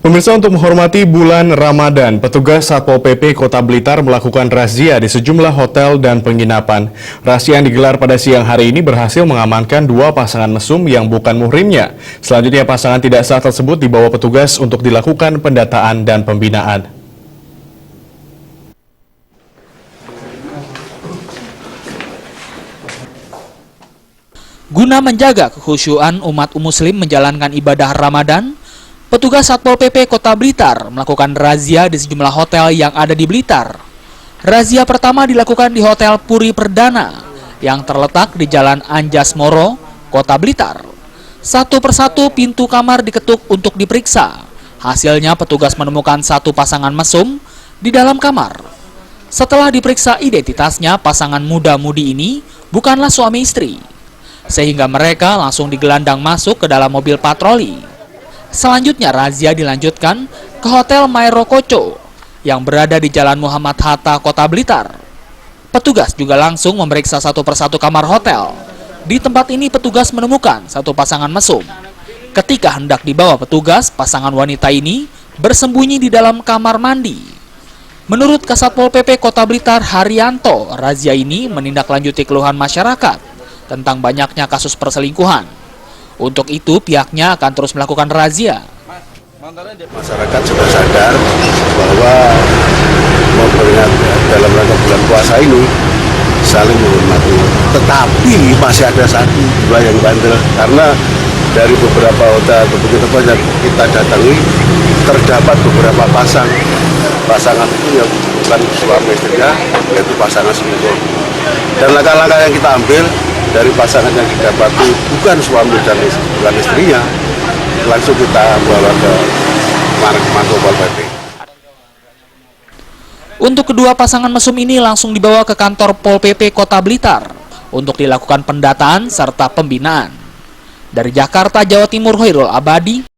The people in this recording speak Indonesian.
Pemirsa, untuk menghormati bulan Ramadan, petugas Satpol PP Kota Blitar melakukan razia di sejumlah hotel dan penginapan. Razia yang digelar pada siang hari ini berhasil mengamankan dua pasangan mesum yang bukan muhrimnya. Selanjutnya, pasangan tidak sah tersebut dibawa petugas untuk dilakukan pendataan dan pembinaan. Guna menjaga kekhusyuan umat muslim menjalankan ibadah Ramadan, petugas Satpol PP Kota Blitar melakukan razia di sejumlah hotel yang ada di Blitar. Razia pertama dilakukan di Hotel Puri Perdana yang terletak di Jalan Anjas Moro, Kota Blitar. Satu persatu pintu kamar diketuk untuk diperiksa. Hasilnya petugas menemukan satu pasangan mesum di dalam kamar. Setelah diperiksa identitasnya, pasangan muda-mudi ini bukanlah suami istri, sehingga mereka langsung digelandang masuk ke dalam mobil patroli. Selanjutnya razia dilanjutkan ke Hotel Mairo Koco yang berada di Jalan Muhammad Hatta, Kota Blitar. Petugas juga langsung memeriksa satu persatu kamar hotel. Di tempat ini petugas menemukan satu pasangan mesum. Ketika hendak dibawa petugas, pasangan wanita ini bersembunyi di dalam kamar mandi. Menurut Kasatpol PP Kota Blitar Haryanto, razia ini menindaklanjuti keluhan masyarakat tentang banyaknya kasus perselingkuhan. Untuk itu, pihaknya akan terus melakukan razia. Masyarakat sudah sadar bahwa dalam rangka bulan puasa ini saling menghormati. Tetapi masih ada satu dua yang bandel, karena dari beberapa hotel atau tempat yang kita datangi terdapat beberapa pasangan itu yang bukan suami istrinya, yaitu pasangan selingkuh. Dan langkah-langkah yang kita ambil dari pasangan yang didapati bukan suami dan bukan istrinya, langsung kita bawa ke Satpol PP. Untuk kedua pasangan mesum ini langsung dibawa ke kantor Pol PP Kota Blitar untuk dilakukan pendataan serta pembinaan. Dari Jakarta, Jawa Timur, Hoirul Abadi.